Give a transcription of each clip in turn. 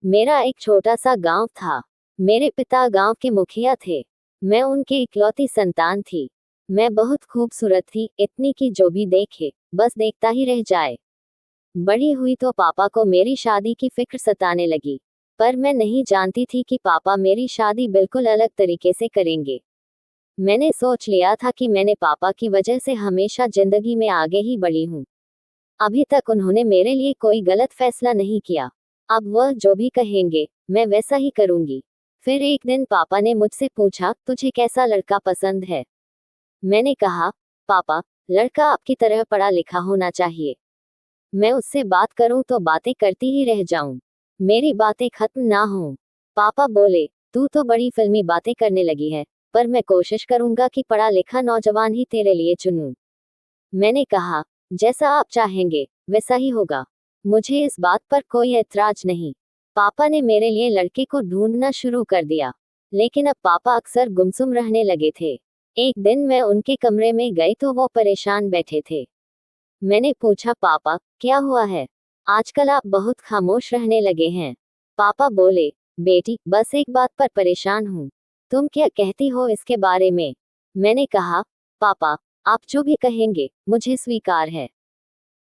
मेरा एक छोटा सा गांव था। मेरे पिता गांव के मुखिया थे। मैं उनकी इकलौती संतान थी। मैं बहुत खूबसूरत थी, इतनी कि जो भी देखे बस देखता ही रह जाए। बड़ी हुई तो पापा को मेरी शादी की फिक्र सताने लगी। पर मैं नहीं जानती थी कि पापा मेरी शादी बिल्कुल अलग तरीके से करेंगे। मैंने सोच लिया था कि मैंने पापा की वजह से हमेशा जिंदगी में आगे ही बढ़ी हूँ। अभी तक उन्होंने मेरे लिए कोई गलत फैसला नहीं किया। अब वह जो भी कहेंगे मैं वैसा ही करूंगी। फिर एक दिन पापा ने मुझसे पूछा, तुझे कैसा लड़का पसंद है? मैंने कहा, पापा, लड़का आपकी तरह पढ़ा लिखा होना चाहिए। मैं उससे बात करूं तो बातें करती ही रह जाऊं, मेरी बातें खत्म ना हों। पापा बोले, तू तो बड़ी फिल्मी बातें करने लगी है, पर मैं कोशिश करूंगा कि पढ़ा लिखा नौजवान ही तेरे लिए चुनूं। मैंने कहा, जैसा आप चाहेंगे वैसा ही होगा। मुझे इस बात पर कोई ऐतराज नहीं। पापा ने मेरे लिए लड़के को ढूंढना शुरू कर दिया। लेकिन अब पापा अक्सर गुमसुम रहने लगे थे। एक दिन मैं उनके कमरे में गई तो वो परेशान बैठे थे। मैंने पूछा, पापा, क्या हुआ है? आजकल आप बहुत खामोश रहने लगे हैं। पापा बोले, बेटी, बस एक बात पर परेशान हूँ। तुम क्या कहती हो इसके बारे में? मैंने कहा, पापा, आप जो भी कहेंगे मुझे स्वीकार है।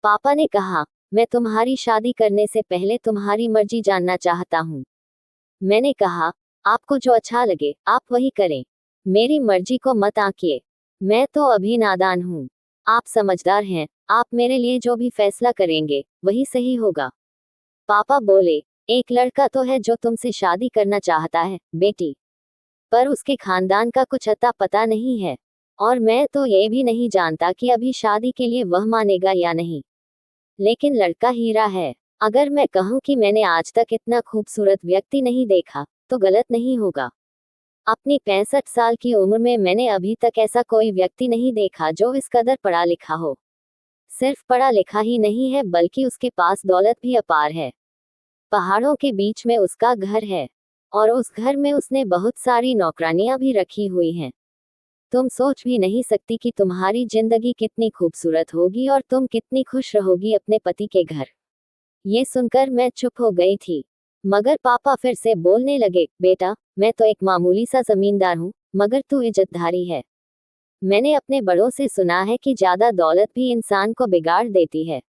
पापा ने कहा, मैं तुम्हारी शादी करने से पहले तुम्हारी मर्जी जानना चाहता हूँ। मैंने कहा, आपको जो अच्छा लगे आप वही करें। मेरी मर्जी को मत आंकिए। मैं तो अभी नादान हूँ। आप समझदार हैं, आप मेरे लिए जो भी फैसला करेंगे वही सही होगा। पापा बोले, एक लड़का तो है जो तुमसे शादी करना चाहता है बेटी, पर उसके खानदान का कुछ अता पता नहीं है। और मैं तो ये भी नहीं जानता कि अभी शादी के लिए वह मानेगा या नहीं। लेकिन लड़का हीरा है। अगर मैं कहूँ कि मैंने आज तक इतना खूबसूरत व्यक्ति नहीं देखा तो गलत नहीं होगा। अपनी 65 साल की उम्र में मैंने अभी तक ऐसा कोई व्यक्ति नहीं देखा जो इस कदर पढ़ा लिखा हो। सिर्फ पढ़ा लिखा ही नहीं है बल्कि उसके पास दौलत भी अपार है। पहाड़ों के बीच में उसका घर है, और उस घर में उसने बहुत सारी नौकरानियां भी रखी हुई हैं। तुम सोच भी नहीं सकती कि तुम्हारी जिंदगी कितनी खूबसूरत होगी और तुम कितनी खुश रहोगी अपने पति के घर। ये सुनकर मैं चुप हो गई थी। मगर पापा फिर से बोलने लगे, बेटा, मैं तो एक मामूली सा जमींदार हूँ, मगर तू इज्जतधारी है। मैंने अपने बड़ों से सुना है कि ज्यादा दौलत भी इंसान को बिगाड़ देती है।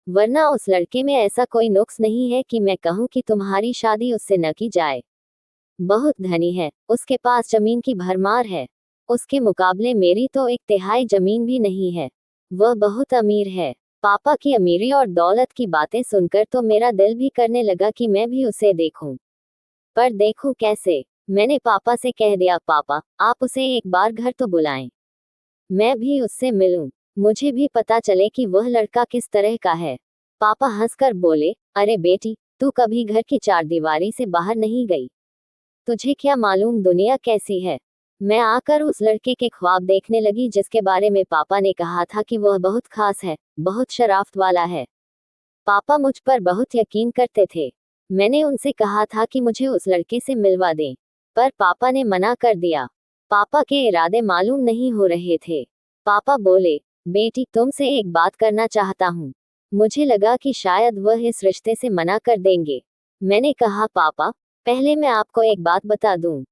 वरना उस लड़के में ऐसा कोई नुक्स नहीं है कि मैं कहूँ कि तुम्हारी शादी उससे न की जाए। बहुत धनी है, उसके पास जमीन की भरमार है। उसके मुकाबले मेरी तो एक तिहाई जमीन भी नहीं है। वह बहुत अमीर है। पापा की अमीरी और दौलत की बातें सुनकर तो मेरा दिल भी करने लगा कि मैं भी उसे देखूं। पर देखूं कैसे? मैंने पापा से कह दिया, पापा, आप उसे एक बार घर तो बुलाएं। मैं भी उससे मिलूं। मुझे भी पता चले कि वह लड़का किस तरह का है। पापा हंसकर बोले, अरे बेटी, तू कभी घर की चारदीवारी से बाहर नहीं गई। तुझे क्या मालूम दुनिया कैसी है। मैं आकर उस लड़के के ख्वाब देखने लगी जिसके बारे में पापा ने कहा था कि वह बहुत खास है, बहुत शराफत वाला है। पापा मुझ पर बहुत यकीन करते थे। मैंने उनसे कहा था कि मुझे उस लड़के से मिलवा दें, पर पापा ने मना कर दिया। पापा के इरादे मालूम नहीं हो रहे थे। पापा बोले, बेटी, तुमसे एक बात करना चाहता हूँ। मुझे लगा कि शायद वह इस रिश्ते से मना कर देंगे। मैंने कहा, पापा, पहले मैं आपको एक बात बता दूं।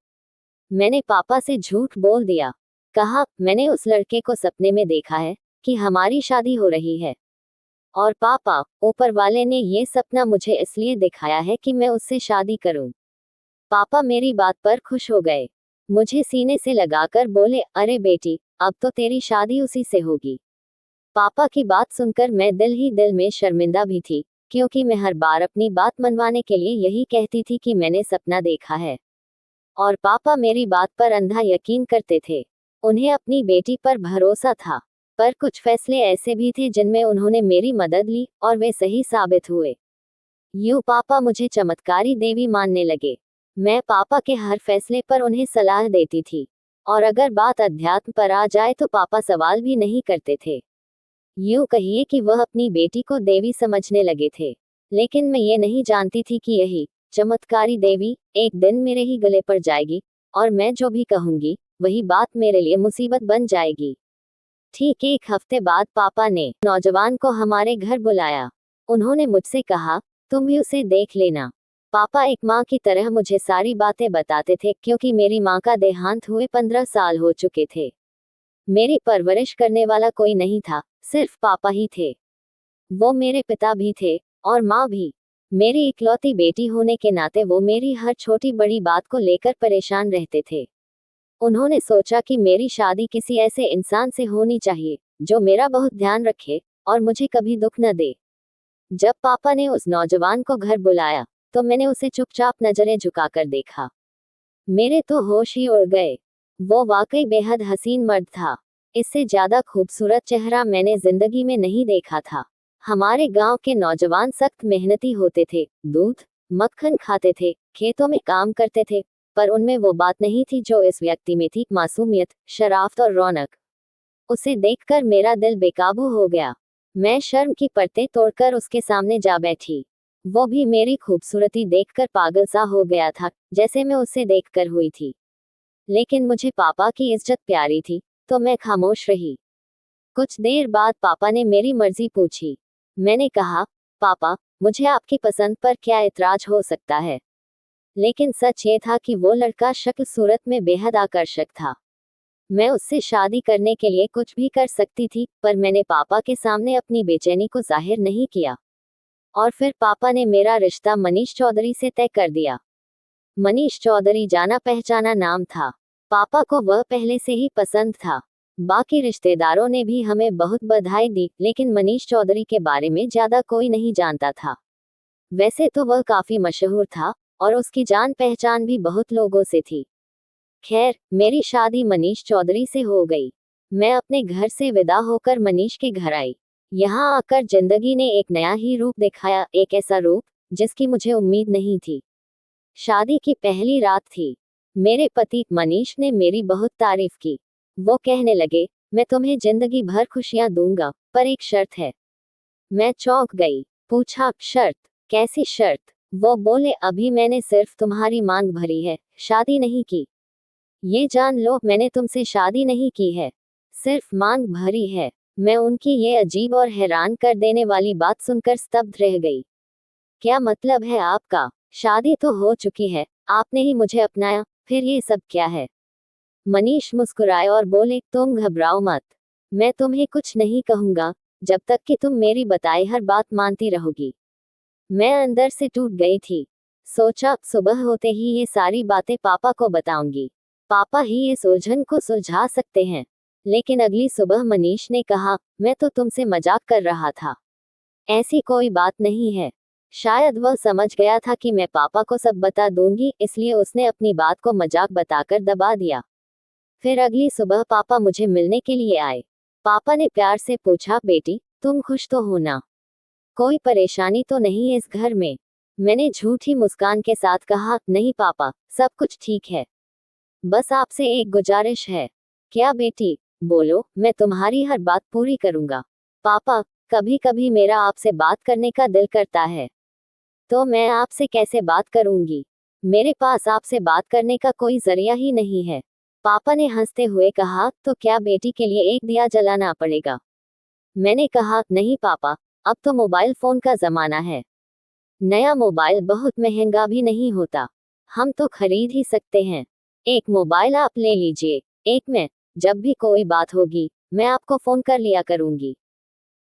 मैंने पापा से झूठ बोल दिया। कहा, मैंने उस लड़के को सपने में देखा है कि हमारी शादी हो रही है। और पापा, ऊपर वाले ने ये सपना मुझे इसलिए दिखाया है कि मैं उससे शादी करूं। पापा मेरी बात पर खुश हो गए। मुझे सीने से लगाकर बोले, अरे बेटी, अब तो तेरी शादी उसी से होगी। पापा की बात सुनकर मैं दिल ही दिल में शर्मिंदा भी थी, क्योंकि मैं हर बार अपनी बात मनवाने के लिए यही कहती थी कि मैंने सपना देखा है। और पापा मेरी बात पर अंधा यकीन करते थे। उन्हें अपनी बेटी पर भरोसा था। पर कुछ फैसले ऐसे भी थे जिनमें उन्होंने मेरी मदद ली और वे सही साबित हुए। यूं पापा मुझे चमत्कारी देवी मानने लगे। मैं पापा के हर फैसले पर उन्हें सलाह देती थी। और अगर बात अध्यात्म पर आ जाए तो पापा सवाल भी नहीं करते थे। यूं कहिए कि वह अपनी बेटी को देवी समझने लगे थे। लेकिन मैं ये नहीं जानती थी कि यही चमत्कारी देवी एक दिन मेरे ही गले पड़ जाएगी, और मैं जो भी कहूंगी वही बात मेरे लिए मुसीबत बन जाएगी। ठीक 1 हफ्ते बाद पापा ने नौजवान को हमारे घर बुलाया। उन्होंने मुझसे कहा, तुम भी उसे देख लेना। पापा एक माँ की तरह मुझे सारी बातें बताते थे, क्योंकि मेरी माँ का देहांत हुए 15 साल हो चुके थे। मेरी परवरिश करने वाला कोई नहीं था, सिर्फ पापा ही थे। वो मेरे पिता भी थे और माँ भी। मेरी इकलौती बेटी होने के नाते वो मेरी हर छोटी बड़ी बात को लेकर परेशान रहते थे। उन्होंने सोचा कि मेरी शादी किसी ऐसे इंसान से होनी चाहिए जो मेरा बहुत ध्यान रखे और मुझे कभी दुख न दे। जब पापा ने उस नौजवान को घर बुलाया तो मैंने उसे चुपचाप नजरें झुकाकर देखा। मेरे तो होश ही उड़ गए। वो वाकई बेहद हसीन मर्द था। इससे ज्यादा खूबसूरत चेहरा मैंने जिंदगी में नहीं देखा था। हमारे गांव के नौजवान सख्त मेहनती होते थे, दूध मक्खन खाते थे, खेतों में काम करते थे, पर उनमें वो बात नहीं थी जो इस व्यक्ति में थी, मासूमियत, शराफत और रौनक। उसे देखकर मेरा दिल बेकाबू हो गया। मैं शर्म की परतें तोड़कर उसके सामने जा बैठी। वो भी मेरी खूबसूरती देखकर पागल सा हो गया था, जैसे मैं उसे देखकर हुई थी। लेकिन मुझे पापा की इज्जत प्यारी थी, तो मैं खामोश रही। कुछ देर बाद पापा ने मेरी मर्जी पूछी। मैंने कहा, पापा, मुझे आपकी पसंद पर क्या इतराज हो सकता है? लेकिन सच ये था कि वो लड़का शक्ल सूरत में बेहद आकर्षक था। मैं उससे शादी करने के लिए कुछ भी कर सकती थी, पर मैंने पापा के सामने अपनी बेचैनी को जाहिर नहीं किया। और फिर पापा ने मेरा रिश्ता मनीष चौधरी से तय कर दिया। मनीष चौधरी जाना पहचाना नाम था। पापा को वह पहले से ही पसंद था। बाकी रिश्तेदारों ने भी हमें बहुत बधाई दी, लेकिन मनीष चौधरी के बारे में ज्यादा कोई नहीं जानता था। वैसे तो वह काफी मशहूर था और उसकी जान पहचान भी बहुत लोगों से थी। खैर, मेरी शादी मनीष चौधरी से हो गई। मैं अपने घर से विदा होकर मनीष के घर आई। यहाँ आकर जिंदगी ने एक नया ही रूप दिखाया, एक ऐसा रूप जिसकी मुझे उम्मीद नहीं थी। शादी की पहली रात थी। मेरे पति मनीष ने मेरी बहुत तारीफ की। वो कहने लगे, मैं तुम्हें जिंदगी भर खुशियां दूंगा, पर एक शर्त है। मैं चौंक गई। पूछा, शर्त? कैसी शर्त? वो बोले, अभी मैंने सिर्फ तुम्हारी मांग भरी है, शादी नहीं की। ये जान लो, मैंने तुमसे शादी नहीं की है, सिर्फ मांग भरी है। मैं उनकी ये अजीब और हैरान कर देने वाली बात सुनकर स्तब्ध रह गई। क्या मतलब है आपका? शादी तो हो चुकी है, आपने ही मुझे अपनाया, फिर ये सब क्या है? मनीष मुस्कुराए और बोले, तुम घबराओ मत। मैं तुम्हें कुछ नहीं कहूंगा, जब तक कि तुम मेरी बताई हर बात मानती रहोगी। मैं अंदर से टूट गई थी। सोचा, सुबह होते ही ये सारी बातें पापा को बताऊंगी। पापा ही इस उलझन को सुलझा सकते हैं। लेकिन अगली सुबह मनीष ने कहा, मैं तो तुमसे मजाक कर रहा था, ऐसी कोई बात नहीं है। शायद वह समझ गया था कि मैं पापा को सब बता दूंगी, इसलिए उसने अपनी बात को मजाक बताकर दबा दिया। फिर अगली सुबह पापा मुझे मिलने के लिए आए। पापा ने प्यार से पूछा, बेटी, तुम खुश तो हो ना? कोई परेशानी तो नहीं इस घर में? मैंने झूठी मुस्कान के साथ कहा, नहीं पापा, सब कुछ ठीक है। बस आपसे एक गुजारिश है। क्या बेटी? बोलो, मैं तुम्हारी हर बात पूरी करूंगा। पापा, कभी कभी मेरा आपसे बात करने का दिल करता है। तो मैं आपसे कैसे बात करूंगी? मेरे पास आपसे बात करने का कोई जरिया ही नहीं है। पापा ने हंसते हुए कहा, तो क्या बेटी के लिए एक दिया जलाना पड़ेगा? मैंने कहा, नहीं पापा, अब तो मोबाइल फोन का जमाना है। नया मोबाइल बहुत महंगा भी नहीं होता, हम तो खरीद ही सकते हैं। एक मोबाइल आप ले लीजिए, एक मैं। जब भी कोई बात होगी, मैं आपको फोन कर लिया करूंगी।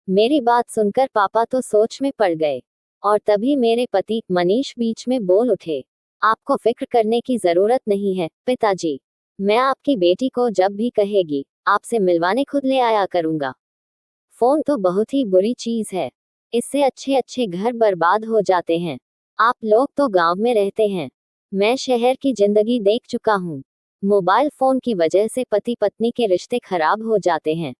मेरी बात सुनकर पापा तो सोच में पड़ गए। और तभी मेरे पति मनीष बीच में बोल उठे, आपको फिक्र करने की जरूरत नहीं है पिताजी। मैं आपकी बेटी को जब भी कहेगी, आपसे मिलवाने खुद ले आया करूंगा। फोन तो बहुत ही बुरी चीज है, इससे अच्छे अच्छे घर बर्बाद हो जाते हैं। आप लोग तो गांव में रहते हैं, मैं शहर की जिंदगी देख चुका हूँ। मोबाइल फोन की वजह से पति पत्नी के रिश्ते खराब हो जाते हैं।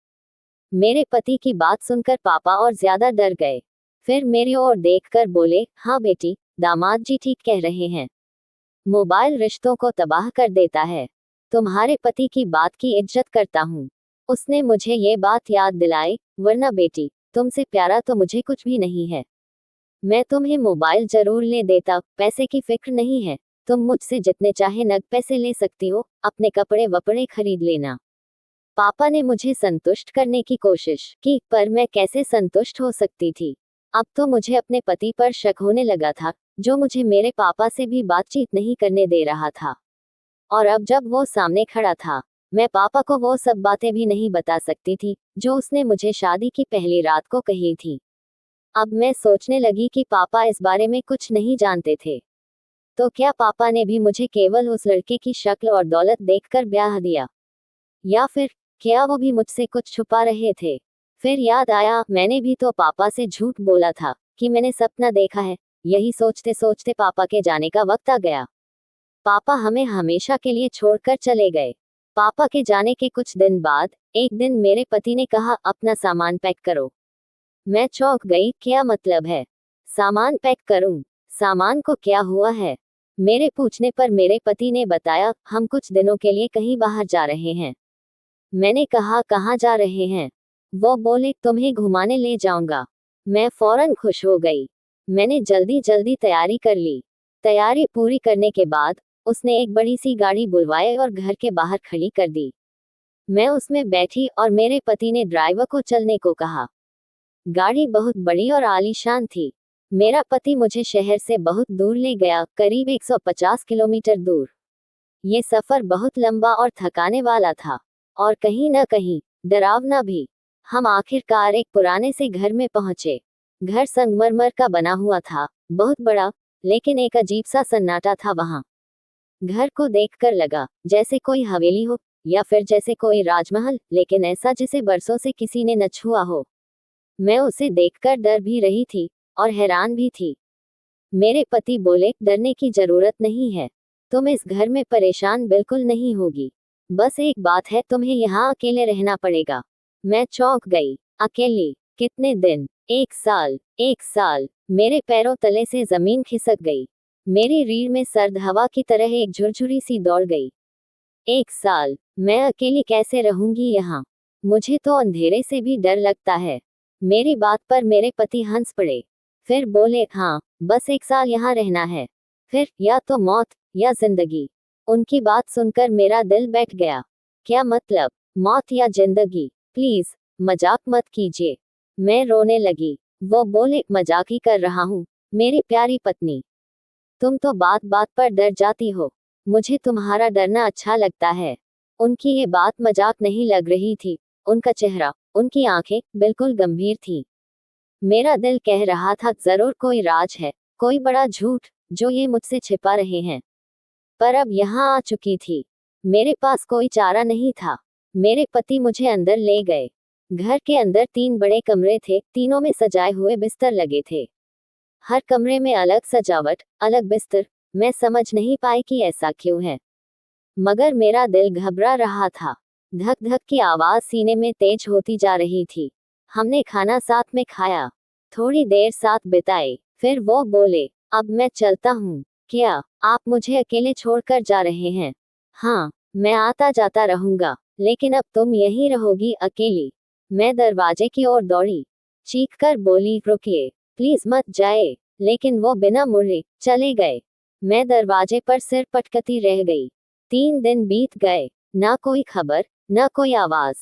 मेरे पति की बात सुनकर पापा और ज्यादा डर गए। फिर मेरी ओर देखकर बोले, हाँ बेटी, दामाद जी ठीक कह रहे हैं। मोबाइल रिश्तों को तबाह कर देता है। तुम्हारे पति की बात की इज्जत करता हूँ, उसने मुझे ये बात याद दिलाई, वरना बेटी, तुमसे प्यारा तो मुझे कुछ भी नहीं है। मैं तुम्हें मोबाइल जरूर ले देता, पैसे की फिक्र नहीं है। तुम मुझसे जितने चाहे नग पैसे ले सकती हो, अपने कपड़े वपड़े खरीद लेना। पापा ने मुझे संतुष्ट करने की कोशिश की, पर मैं कैसे संतुष्ट हो सकती थी? अब तो मुझे अपने पति पर शक होने लगा था। जो मुझे मेरे पापा से भी बातचीत नहीं करने दे रहा था। और अब जब वो सामने खड़ा था, मैं पापा को वो सब बातें भी नहीं बता सकती थी जो उसने मुझे शादी की पहली रात को कही थी। अब मैं सोचने लगी कि पापा इस बारे में कुछ नहीं जानते थे। तो क्या पापा ने भी मुझे केवल उस लड़के की शक्ल और दौलत देखकर ब्याह दिया, या फिर क्या वो भी मुझसे कुछ छुपा रहे थे? फिर याद आया, मैंने भी तो पापा से झूठ बोला था कि मैंने सपना देखा है। यही सोचते सोचते पापा के जाने का वक्त आ गया। पापा हमें हमेशा के लिए छोड़कर चले गए। पापा के जाने के कुछ दिन बाद एक दिन मेरे पति ने कहा, अपना सामान पैक करो। मैं चौंक गई, क्या मतलब है? सामान पैक करूं? सामान को क्या हुआ है? मेरे पूछने पर मेरे पति ने बताया, हम कुछ दिनों के लिए कहीं बाहर जा रहे हैं। मैंने कहा, कहाँ जा रहे हैं? वो बोले, तुम्हें घुमाने ले जाऊंगा। मैं फौरन खुश हो गई। मैंने जल्दी जल्दी तैयारी कर ली। तैयारी पूरी करने के बाद उसने एक बड़ी सी गाड़ी बुलवाई और घर के बाहर खड़ी कर दी। मैं उसमें बैठी और मेरे पति ने ड्राइवर को चलने को कहा। गाड़ी बहुत बड़ी और आलीशान थी। मेरा पति मुझे शहर से बहुत दूर ले गया, करीब 150 किलोमीटर दूर। ये सफर बहुत लंबा और थकाने वाला था, और कहीं न कहीं डरावना भी। हम आखिरकार एक पुराने से घर में पहुंचे। घर संगमरमर का बना हुआ था, बहुत बड़ा, लेकिन एक अजीब सा सन्नाटा था वहां। घर को देखकर लगा जैसे कोई हवेली हो, या फिर जैसे कोई राजमहल, लेकिन ऐसा जिसे बरसों से किसी ने न छुआ हो। मैं उसे देखकर डर भी रही थी और हैरान भी थी। मेरे पति बोले, डरने की जरूरत नहीं है। तुम इस घर में परेशान बिल्कुल नहीं होगी। बस एक बात है, तुम्हें यहाँ अकेले रहना पड़ेगा। मैं चौंक गई। अकेली? कितने दिन? 1 साल। 1 साल। मेरे पैरों तले से जमीन खिसक गई। मेरी रीढ़ में सर्द हवा की तरह एक झुरझुरी सी दौड़ गई। 1 साल मैं अकेली कैसे रहूंगी यहाँ? मुझे तो अंधेरे से भी डर लगता है। मेरी बात पर मेरे पति हंस पड़े। फिर बोले, हाँ, बस 1 साल यहाँ रहना है। फिर या तो मौत या जिंदगी। उनकी बात सुनकर मेरा दिल बैठ गया। क्या मतलब? मौत या जिंदगी? प्लीज मजाक मत कीजिए। मैं रोने लगी। वो बोले, मजाक ही कर रहा हूँ मेरी प्यारी पत्नी। तुम तो बात बात पर डर जाती हो। मुझे तुम्हारा डरना अच्छा लगता है। उनकी ये बात मजाक नहीं लग रही थी। उनका चेहरा, उनकी आंखें बिल्कुल गंभीर थी। मेरा दिल कह रहा था, जरूर कोई राज है, कोई बड़ा झूठ जो ये मुझसे छिपा रहे हैं। पर अब यहाँ आ चुकी थी। मेरे पास कोई चारा नहीं था। मेरे पति मुझे अंदर ले गए। घर के अंदर 3 बड़े कमरे थे, तीनों में सजाए हुए बिस्तर लगे थे। हर कमरे में अलग सजावट, अलग बिस्तर। मैं समझ नहीं पाई कि ऐसा क्यों है, मगर मेरा दिल घबरा रहा था। धक धक की आवाज सीने में तेज होती जा रही थी। हमने खाना साथ में खाया, थोड़ी देर साथ बिताई। फिर वो बोले, अब मैं चलता हूँ। क्या आप मुझे अकेले छोड़कर जा रहे हैं? हाँ, मैं आता जाता रहूंगा, लेकिन अब तुम यहीं रहोगी अकेली। मैं दरवाजे की ओर दौड़ी, चीख कर बोली, रुकिए, प्लीज मत जाए। लेकिन वो बिना मुड़े चले गए। मैं दरवाजे पर सिर पटकती रह गई। 3 दिन बीत गए, ना कोई खबर, ना कोई आवाज।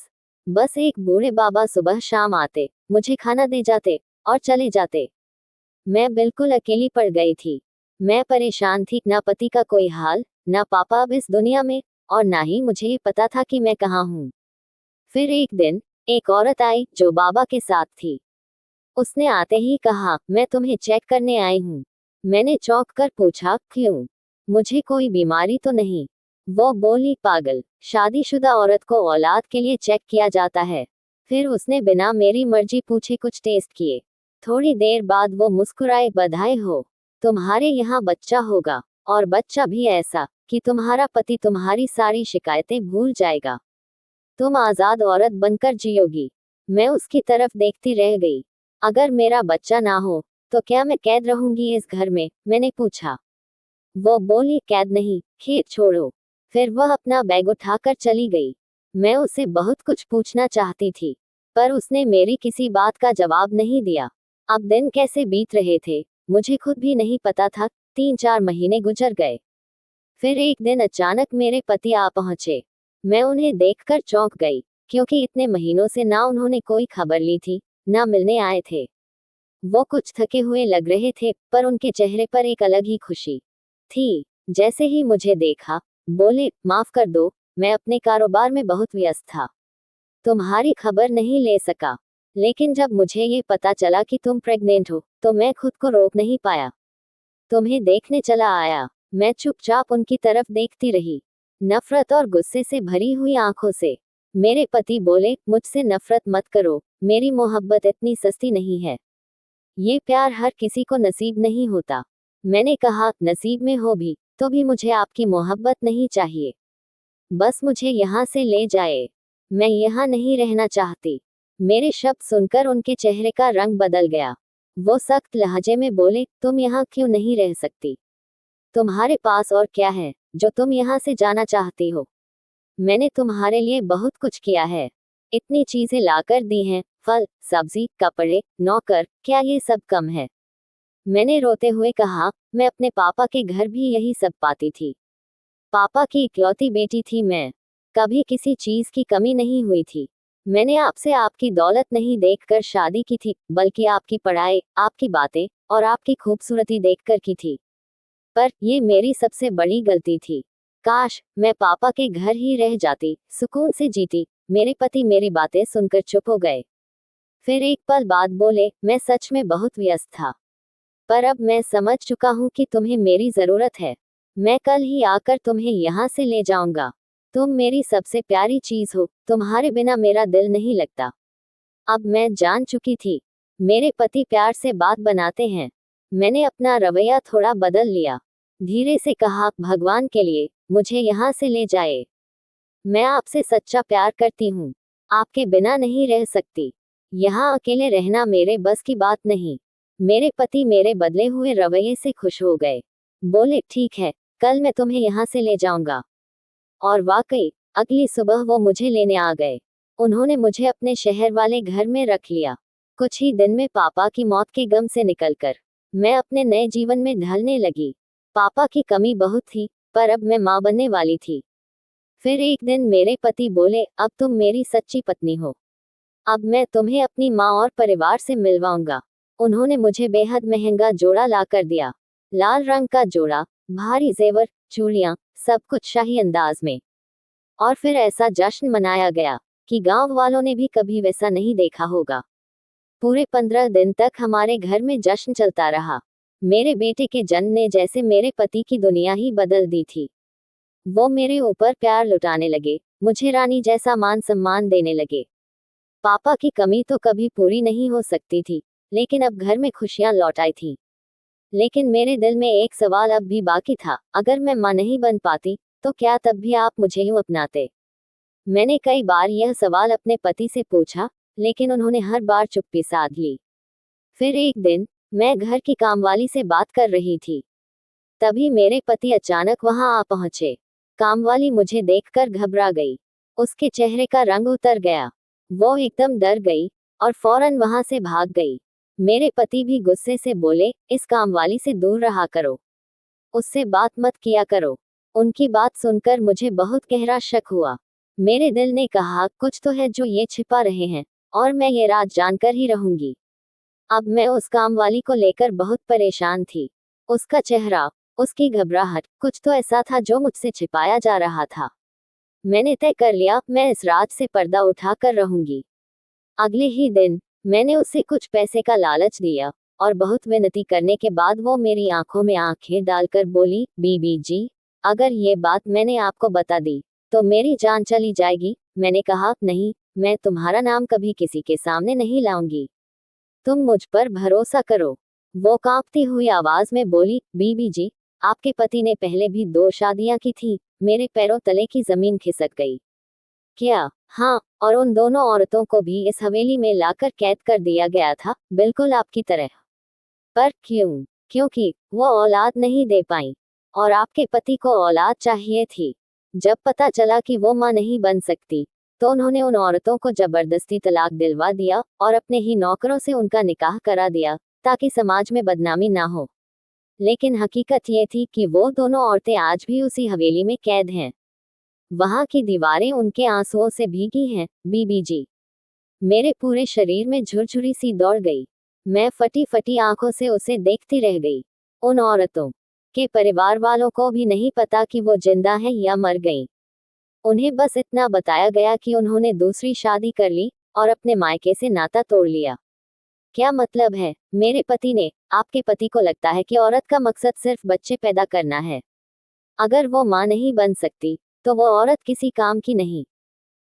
बस एक बूढ़े बाबा सुबह शाम आते, मुझे खाना दे जाते और चले जाते। मैं बिल्कुल अकेली पड़ गई थी। मैं परेशान थी, ना पति का कोई हाल, ना पापा अब इस दुनिया में, और ना ही मुझे ये पता था कि मैं कहाँ हूँ। फिर एक दिन एक औरत आई जो बाबा के साथ थी। उसने आते ही कहा, मैं तुम्हें चेक करने आई हूँ। मैंने चौंक कर पूछा, क्यों? मुझे कोई बीमारी तो नहीं? वो बोली, पागल, शादीशुदा औरत को औलाद के लिए चेक किया जाता है। फिर उसने बिना मेरी मर्जी पूछे कुछ टेस्ट किए। थोड़ी देर बाद वो मुस्कुराए, बधाई हो, तुम्हारे यहाँ बच्चा होगा, और बच्चा भी ऐसा कि तुम्हारा पति तुम्हारी सारी शिकायतें भूल जाएगा। तुम आजाद औरत बनकर जियोगी। मैं उसकी तरफ देखती रह गई। अगर मेरा बच्चा ना हो तो क्या मैं कैद रहूंगी इस घर में? मैंने पूछा। वो बोली, कैद नहीं, खेत छोड़ो। फिर वह अपना बैग उठाकर चली गई। मैं उसे बहुत कुछ पूछना चाहती थी, पर उसने मेरी किसी बात का जवाब नहीं दिया। अब दिन कैसे बीत रहे थे मुझे खुद भी नहीं पता था। 3-4 महीने गुजर गए। फिर एक दिन अचानक मेरे पति आ पहुंचे। मैं उन्हें देखकर चौंक गई, क्योंकि इतने महीनों से ना उन्होंने कोई खबर ली थी, ना मिलने आए थे। वो कुछ थके हुए लग रहे थे, पर उनके चेहरे पर एक अलग ही खुशी थी। जैसे ही मुझे देखा, बोले, माफ कर दो, मैं अपने कारोबार में बहुत व्यस्त था, तुम्हारी खबर नहीं ले सका। लेकिन जब मुझे ये पता चला कि तुम प्रेग्नेंट हो, तो मैं खुद को रोक नहीं पाया, तुम्हें देखने चला आया। मैं चुपचाप उनकी तरफ देखती रही, नफरत और गुस्से से भरी हुई आंखों से। मेरे पति बोले, मुझसे नफरत मत करो, मेरी मोहब्बत इतनी सस्ती नहीं है, ये प्यार हर किसी को नसीब नहीं होता। मैंने कहा, नसीब में हो भी, तो भी मुझे आपकी मोहब्बत नहीं चाहिए, बस मुझे यहाँ से ले जाए, मैं यहाँ नहीं रहना चाहती। मेरे शब्द सुनकर उनके चेहरे का रंग बदल गया। वो सख्त लहजे में बोले, तुम यहाँ क्यों नहीं रह सकती? तुम्हारे पास और क्या है जो तुम यहाँ से जाना चाहती हो? मैंने तुम्हारे लिए बहुत कुछ किया है, इतनी चीजें लाकर दी हैं, फल, सब्जी, कपड़े, नौकर, क्या ये सब कम है? मैंने रोते हुए कहा, मैं अपने पापा के घर भी यही सब पाती थी, पापा की इकलौती बेटी थी मैं, कभी किसी चीज की कमी नहीं हुई थी। मैंने आपसे आपकी दौलत नहीं देखकर शादी की थी, बल्कि आपकी पढ़ाई, आपकी बातें और आपकी खूबसूरती देखकर की थी। पर ये मेरी सबसे बड़ी गलती थी। काश मैं पापा के घर ही रह जाती, सुकून से जीती। मेरे पति मेरी बातें सुनकर चुप हो गए। फिर एक पल बाद बोले, मैं सच में बहुत व्यस्त था, पर अब मैं समझ चुका हूँ कि तुम्हें मेरी जरूरत है। मैं कल ही आकर तुम्हें यहाँ से ले जाऊंगा। तुम मेरी सबसे प्यारी चीज हो, तुम्हारे बिना मेरा दिल नहीं लगता। अब मैं जान चुकी थी, मेरे पति प्यार से बात बनाते हैं। मैंने अपना रवैया थोड़ा बदल लिया, धीरे से कहा, भगवान के लिए मुझे यहाँ से ले जाए, मैं आपसे सच्चा प्यार करती हूँ, आपके बिना नहीं रह सकती। यहाँ अकेले रहना मेरे बस की बात नहीं। मेरे पति मेरे बदले हुए रवैये से खुश हो गए, बोले, ठीक है, कल मैं तुम्हें यहाँ से ले जाऊंगा। और वाकई अगली सुबह वो मुझे लेने आ गए। उन्होंने मुझे अपने शहर वाले घर में रख लिया। कुछ ही दिन में पापा की मौत के गम से निकलकर मैं अपने नए जीवन में ढलने लगी। पापा की कमी बहुत थी, पर अब मैं माँ बनने वाली थी। फिर एक दिन मेरे पति बोले, अब तुम मेरी सच्ची पत्नी हो, अब मैं तुम्हें अपनी माँ और परिवार से मिलवाऊंगा। उन्होंने मुझे बेहद महंगा जोड़ा ला कर दिया, लाल रंग का जोड़ा, भारी जेवर, चूड़ियां, सब कुछ शाही अंदाज में। और फिर ऐसा जश्न मनाया गया कि गांव वालों ने भी कभी वैसा नहीं देखा होगा। पूरे 15 दिन तक हमारे घर में जश्न चलता रहा। मेरे बेटे के जन्म ने जैसे मेरे पति की दुनिया ही बदल दी थी। वो मेरे ऊपर प्यार लुटाने लगे, मुझे रानी जैसा मान सम्मान देने लगे। पापा की कमी तो कभी पूरी नहीं हो सकती थी, लेकिन अब घर में खुशियां लौट आई थी। लेकिन मेरे दिल में एक सवाल अब भी बाकी था, अगर मैं मां नहीं बन पाती, तो क्या तब भी आप मुझे यूं अपनाते? मैंने कई बार यह सवाल अपने पति से पूछा, लेकिन उन्होंने हर बार चुप्पी साध ली। फिर एक दिन मैं घर की कामवाली से बात कर रही थी, तभी मेरे पति अचानक वहां आ पहुंचे। कामवाली मुझे देखकर घबरा गई, उसके चेहरे का रंग उतर गया, वो एकदम डर गई और फौरन वहां से भाग गई। मेरे पति भी गुस्से से बोले, इस कामवाली से दूर रहा करो, उससे बात मत किया करो। उनकी बात सुनकर मुझे बहुत गहरा शक हुआ। मेरे दिल ने कहा, कुछ तो है जो ये छिपा रहे हैं, और मैं ये राज जानकर ही रहूंगी। अब मैं उस कामवाली को लेकर बहुत परेशान थी। उसका चेहरा, उसकी घबराहट, कुछ तो ऐसा था जो मुझसे छिपाया जा रहा था। मैंने तय कर लिया, मैं इस राज से पर्दा उठाकर रहूंगी। अगले ही दिन मैंने उसे कुछ पैसे का लालच दिया, और बहुत विनती करने के बाद वो मेरी आंखों में आंखें डालकर बोली, बीबी जी, अगर ये बात मैंने आपको बता दी तो मेरी जान चली जाएगी। मैंने कहा, नहीं, मैं तुम्हारा नाम कभी किसी के सामने नहीं लाऊंगी, तुम मुझ पर भरोसा करो। वो कांपती हुई आवाज में बोली, बीबी जी, आपके पति ने पहले भी 2 शादियां की थी। मेरे पैरों तले की जमीन खिसक गई। क्या? हाँ, और उन दोनों औरतों को भी इस हवेली में लाकर कैद कर दिया गया था, बिल्कुल आपकी तरह। पर क्यों? क्योंकि वो औलाद नहीं दे पाई, और आपके पति को औलाद चाहिए थी। जब पता चला कि वो मां नहीं बन सकती, तो उन्होंने उन औरतों को जबरदस्ती तलाक दिलवा दिया और अपने ही नौकरों से उनका निकाह करा दिया, ताकि समाज में बदनामी ना हो। लेकिन हकीकत ये थी कि वो दोनों औरतें आज भी उसी हवेली में कैद हैं। वहां की दीवारें उनके आंसुओं से भीगी हैं, बीबी जी। मेरे पूरे शरीर में झुरझुरी सी दौड़ गई। मैं फटी फटी आंखों से उसे देखती रह गई। उन औरतों के परिवार वालों को भी नहीं पता कि वो जिंदा हैं या मर गईं। उन्हें बस इतना बताया गया कि उन्होंने दूसरी शादी कर ली और अपने मायके से नाता तोड़ लिया। क्या मतलब है? मेरे पति ने, आपके पति को लगता है कि औरत का मकसद सिर्फ बच्चे पैदा करना है। अगर वो माँ नहीं बन सकती, तो वो औरत किसी काम की नहीं।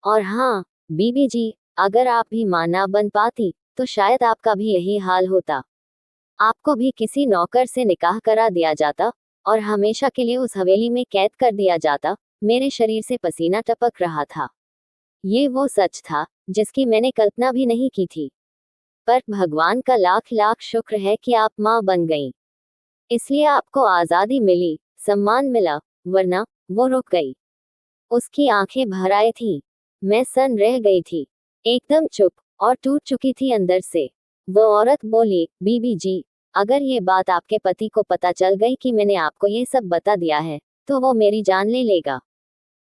और हाँ, बीबी जी, अगर आप भी माँ ना बन पाती, तो शायद आपका भी यही हाल होता। आपको भी किसी नौकर से निकाह करा दिया जाता और हमेशा के लिए उस हवेली में कैद कर दिया जाता। मेरे शरीर से पसीना टपक रहा था। ये वो सच था जिसकी मैंने कल्पना भी नहीं की थी। पर भगवान का लाख लाख शुक्र है कि आप माँ बन गईं। इसलिए आपको आजादी मिली, सम्मान मिला, वरना वो रुक गई। उसकी आंखें भर आई थी। मैं सन रह गई थी, एकदम चुप और टूट चुकी थी अंदर से। वो औरत बोली, बीबी जी, अगर ये बात आपके पति को पता चल गई कि मैंने आपको ये सब बता दिया है, तो वो मेरी जान ले लेगा।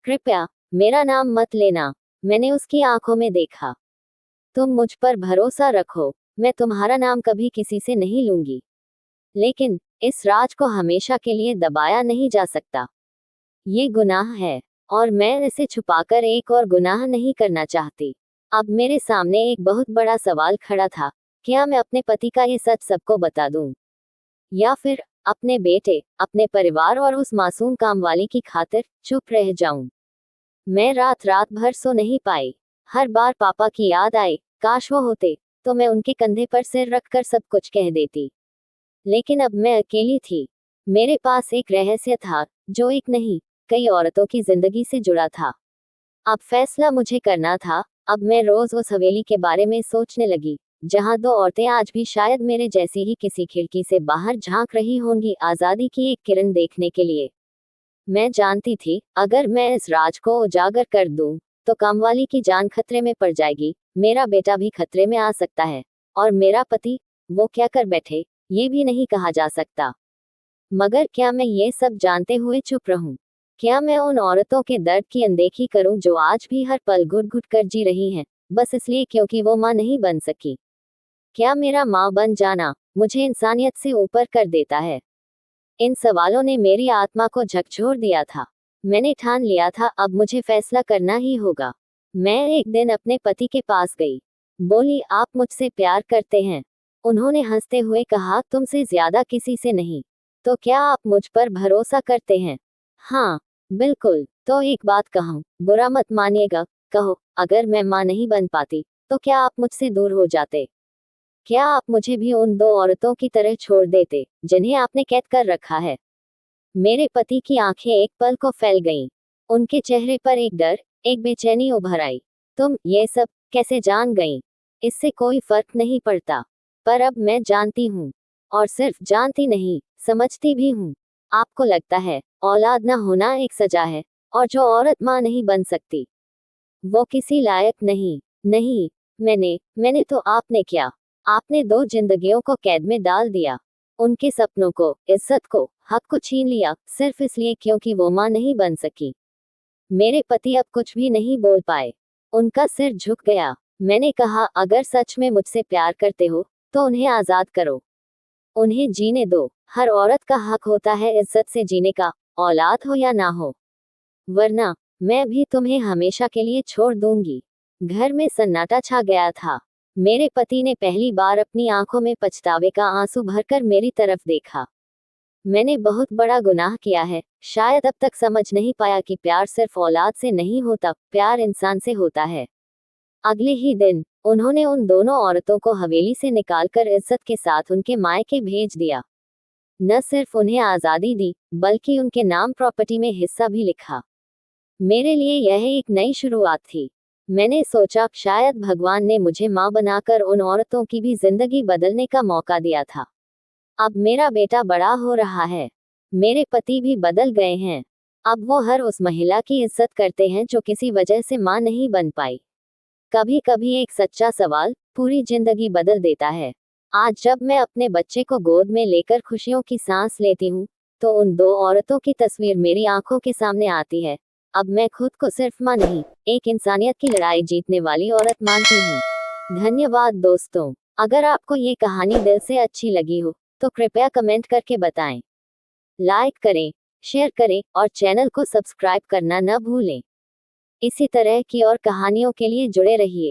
कृपया मेरा नाम मत लेना। मैंने उसकी आंखों में देखा। तुम मुझ पर भरोसा रखो, मैं तुम्हारा नाम कभी किसी से नहीं लूंगी। लेकिन इस राज को हमेशा के लिए दबाया नहीं जा सकता। ये गुनाह है और मैं इसे छुपाकर एक और गुनाह नहीं करना चाहती। अब मेरे सामने एक बहुत बड़ा सवाल खड़ा था। क्या मैं अपने पति का ये सच सबको बता दूं? या फिर अपने बेटे, अपने परिवार और उस मासूम कामवाली की खातिर चुप रह जाऊं? मैं रात रात भर सो नहीं पाई। हर बार पापा की याद आई। काश वो होते, तो मैं उनके कंधे पर सिर रखकर सब कुछ कह देती। लेकिन अब मैं अकेली थी। मेरे पास एक रहस्य था, जो एक नहीं, कई औरतों की जिंदगी से जुड़ा था। अब फैसला मुझे करना था। अब मैं रोज उस हवेली के बारे में सोचने लगी, जहां दो औरतें आज भी शायद मेरे जैसी ही किसी खिड़की से बाहर झांक रही होंगी, आजादी की एक किरण देखने के लिए। मैं जानती थी, अगर मैं इस राज को उजागर कर दूं, तो कामवाली की जान खतरे में पड़ जाएगी, मेरा बेटा भी खतरे में आ सकता है, और मेरा पति, वो क्या कर बैठे, ये भी नहीं कहा जा सकता। मगर क्या मैं ये सब जानते हुए चुप रहूं? क्या मैं उन औरतों के दर्द की अनदेखी करूं जो आज भी हर पल घुट घुट कर जी रही हैं, बस इसलिए क्योंकि वो माँ नहीं बन सकी? क्या मेरा माँ बन जाना मुझे इंसानियत से ऊपर कर देता है? इन सवालों ने मेरी आत्मा को झकझोर दिया था। मैंने ठान लिया था, अब मुझे फैसला करना ही होगा। मैं एक दिन अपने पति के पास गई। बोली, आप मुझसे प्यार करते हैं? उन्होंने हंसते हुए कहा, तुमसे ज्यादा किसी से नहीं। तो क्या आप मुझ पर भरोसा करते हैं? हाँ, बिल्कुल। तो एक बात कहूँ, बुरा मत मानिएगा। कहो, अगर मैं माँ नहीं बन पाती, तो क्या आप मुझसे दूर हो जाते? क्या आप मुझे भी उन दो औरतों की तरह छोड़ देते, जिन्हें आपने कैद कर रखा है? मेरे पति की आंखें एक पल को फैल गईं। उनके चेहरे पर एक डर, एक बेचैनी उभर आई। तुम ये सब कैसे जान गईं? इससे कोई फर्क नहीं पड़ता। पर अब मैं जानती हूँ। और सिर्फ जानती नहीं, समझती भी हूँ। आपको लगता है, औलाद न होना एक सजा है, और जो औरत माँ नहीं बन सकती, वो किसी लायक नहीं। नहीं, मैंने तो आपने क्या? आपने दो जिंदगियों को कैद में डाल दिया। उनके सपनों को, इज्जत को, हक को छीन लिया, सिर्फ इसलिए क्योंकि वो माँ नहीं बन सकी। मेरे पति अब कुछ भी नहीं बोल पाए। उनका सिर झुक गया। मैंने कहा, अगर सच में मुझसे प्यार करते हो, तो उन्हें आजाद करो। उन्हें जीने दो। हर औरत का हक होता है इज्जत से जीने का, औलाद हो या ना हो। वरना मैं भी तुम्हें हमेशा के लिए छोड़ दूंगी। घर में सन्नाटा छा गया था। मेरे पति ने पहली बार अपनी आंखों में पछतावे का आंसू भरकर मेरी तरफ देखा। मैंने बहुत बड़ा गुनाह किया है। शायद अब तक समझ नहीं पाया कि प्यार सिर्फ औलाद से नहीं होता, प्यार इंसान से होता है। अगले ही दिन उन्होंने उन दोनों औरतों को हवेली से निकालकर इज्जत के साथ उनके मायके भेज दिया। न सिर्फ उन्हें आजादी दी, बल्कि उनके नाम प्रॉपर्टी में हिस्सा भी लिखा। मेरे लिए यह एक नई शुरुआत थी। मैंने सोचा, शायद भगवान ने मुझे माँ बनाकर उन औरतों की भी जिंदगी बदलने का मौका दिया था। अब मेरा बेटा बड़ा हो रहा है। मेरे पति भी बदल गए हैं। अब वो हर उस महिला की इज्जत करते हैं जो किसी वजह से माँ नहीं बन पाई। कभी कभी एक सच्चा सवाल पूरी जिंदगी बदल देता है। आज जब मैं अपने बच्चे को गोद में लेकर खुशियों की सांस लेती हूँ, तो उन दो औरतों की तस्वीर मेरी आंखों के सामने आती है। अब मैं खुद को सिर्फ माँ नहीं, एक इंसानियत की लड़ाई जीतने वाली औरत मानती हूँ। धन्यवाद दोस्तों। अगर आपको ये कहानी दिल से अच्छी लगी हो तो कृपया कमेंट करके बताएं। लाइक करें, शेयर करें और चैनल को सब्सक्राइब करना न भूलें। इसी तरह की और कहानियों के लिए जुड़े रहिए।